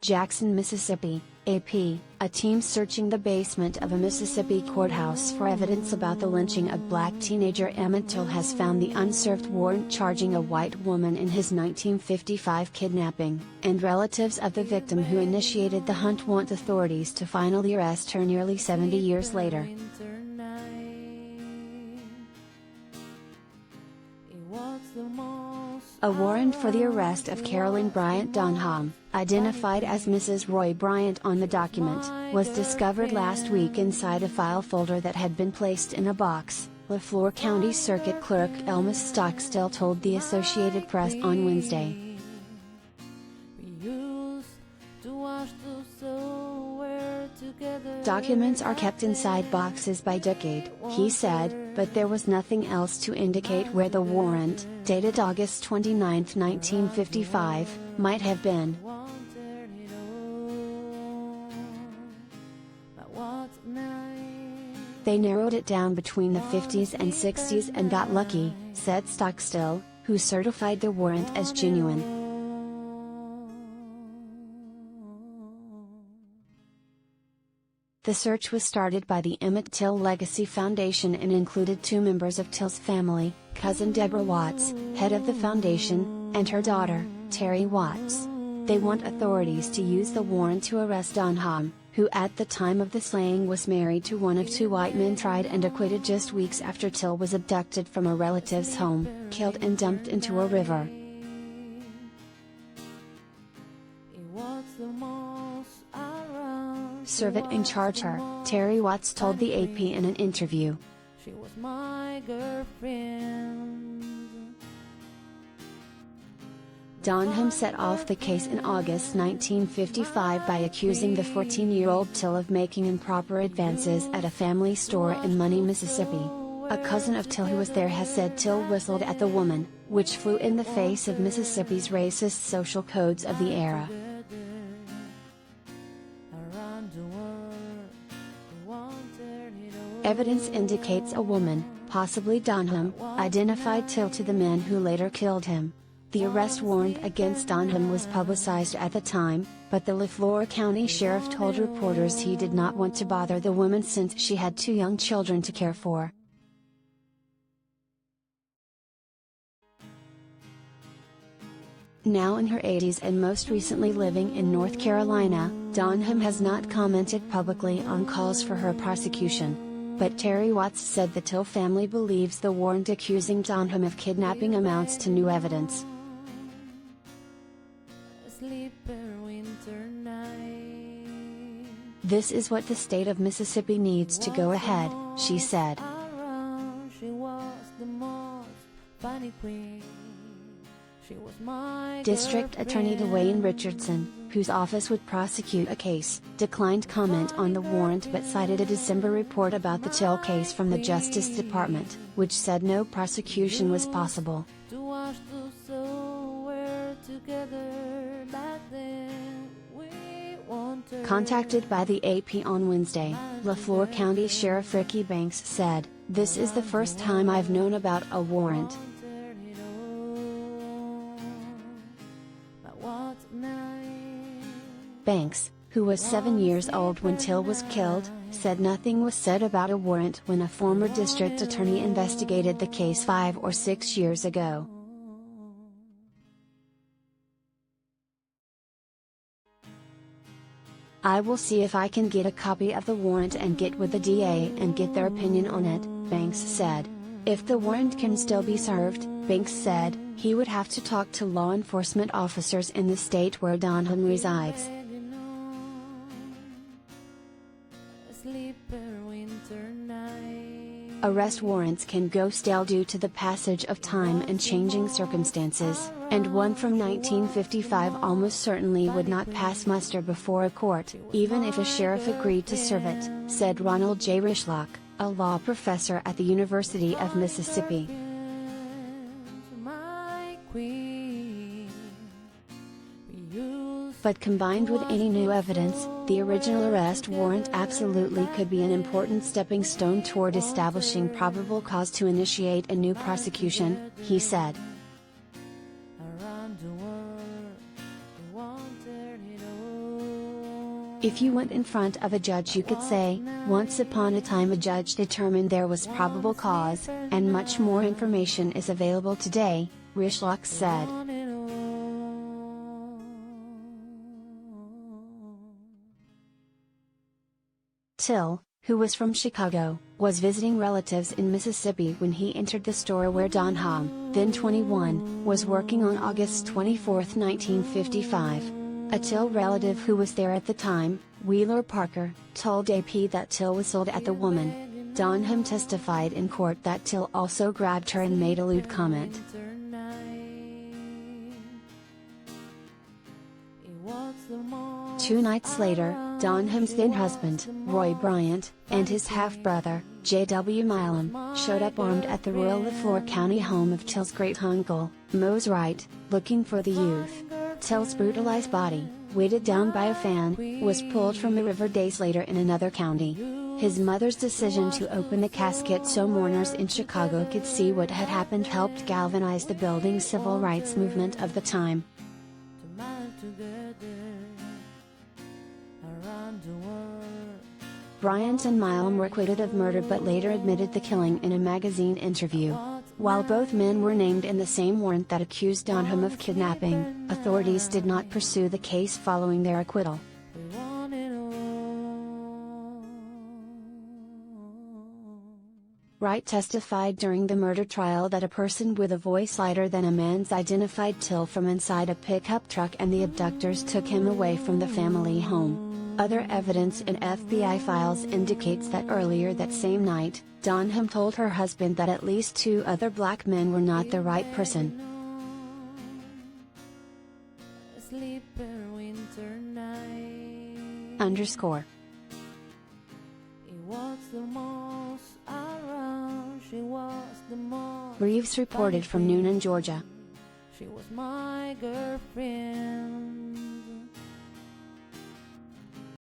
Jackson, Mississippi, AP, a team searching the basement of a Mississippi courthouse for evidence about the lynching of black teenager Emmett Till has found the unserved warrant charging a white woman in his 1955 kidnapping, and relatives of the victim who initiated the hunt want authorities to finally arrest her nearly 70 years later. A warrant for the arrest of Carolyn Bryant Donham, identified as Mrs. Roy Bryant on the document, was discovered last week inside a file folder that had been placed in a box, LaFleur County Circuit Clerk Emmett Till told the Associated Press on Wednesday. Documents are kept inside boxes by decade, he said, but there was nothing else to indicate where the warrant, dated August 29, 1955, might have been. They narrowed it down between the 50s and 60s and got lucky, said Stockstill, who certified the warrant as genuine. The search was started by the Emmett Till Legacy Foundation and included two members of Till's family, cousin Deborah Watts, head of the foundation, and her daughter, Terry Watts. They want authorities to use the warrant to arrest Donham, who at the time of the slaying was married to one of two white men tried and acquitted just weeks after Till was abducted from a relative's home, killed and dumped into a river. Serve it and charge her, Terry Watts told the AP in an interview. She was my girlfriend. Donham set off the case in August 1955 by accusing the 14-year-old Till of making improper advances at a family store in Money, Mississippi. A cousin of Till who was there has said Till whistled at the woman, which flew in the face of Mississippi's racist social codes of the era. Evidence indicates a woman, possibly Donham, identified Till to the men who later killed him. The arrest warrant against Donham was publicized at the time, but the LaFleur County Sheriff told reporters he did not want to bother the woman since she had two young children to care for. Now in her 80s and most recently living in North Carolina, Donham has not commented publicly on calls for her prosecution. But Terry Watts said the Till family believes the warrant accusing Donham of kidnapping amounts to new evidence. This is what the state of Mississippi needs to go ahead, she said. District Attorney Dwayne Richardson, whose office would prosecute a case, declined comment on the warrant but cited a December report about the Till case from the Justice Department, which said no prosecution was possible. Contacted by the AP on Wednesday, LaFleur County Sheriff Ricky Banks said, "This is the first time I've known about a warrant." Banks, who was 7 years old when Till was killed, said nothing was said about a warrant when a former district attorney investigated the case 5 or 6 years ago. "I will see if I can get a copy of the warrant and get with the DA and get their opinion on it," Banks said. If the warrant can still be served, Banks said, he would have to talk to law enforcement officers in the state where Donham resides. Arrest warrants can go stale due to the passage of time and changing circumstances, and one from 1955 almost certainly would not pass muster before a court, even if a sheriff agreed to serve it, said Ronald J. Rishlock, a law professor at the University of Mississippi. But combined with any new evidence, the original arrest warrant absolutely could be an important stepping stone toward establishing probable cause to initiate a new prosecution, he said. If you went in front of a judge, you could say, "Once upon a time a judge determined there was probable cause, and much more information is available today," Rishlock said. Till, who was from Chicago, was visiting relatives in Mississippi when he entered the store where Donham, then 21, was working on August 24, 1955. A Till relative who was there at the time, Wheeler Parker, told AP that Till whistled at the woman. Donham testified in court that Till also grabbed her and made a lewd comment. 2 nights later, Donham's then-husband, Roy Bryant, and his half-brother, J.W. Milam, showed up armed at the Royal Leflore County home of Till's great-uncle, Mose Wright, looking for the youth. Till's brutalized body, weighted down by a fan, was pulled from the river days later in another county. His mother's decision to open the casket so mourners in Chicago could see what had happened helped galvanize the building civil rights movement of the time. Bryant and Milam were acquitted of murder but later admitted the killing in a magazine interview. While both men were named in the same warrant that accused Donham of kidnapping, authorities did not pursue the case following their acquittal. Wright testified during the murder trial that a person with a voice lighter than a man's identified Till from inside a pickup truck and the abductors took him away from the family home. Other evidence in FBI files indicates that earlier that same night, Donham told her husband that at least 2 other black men were not the right person. _ Reeves reported from Noonan, Georgia. She was my girlfriend.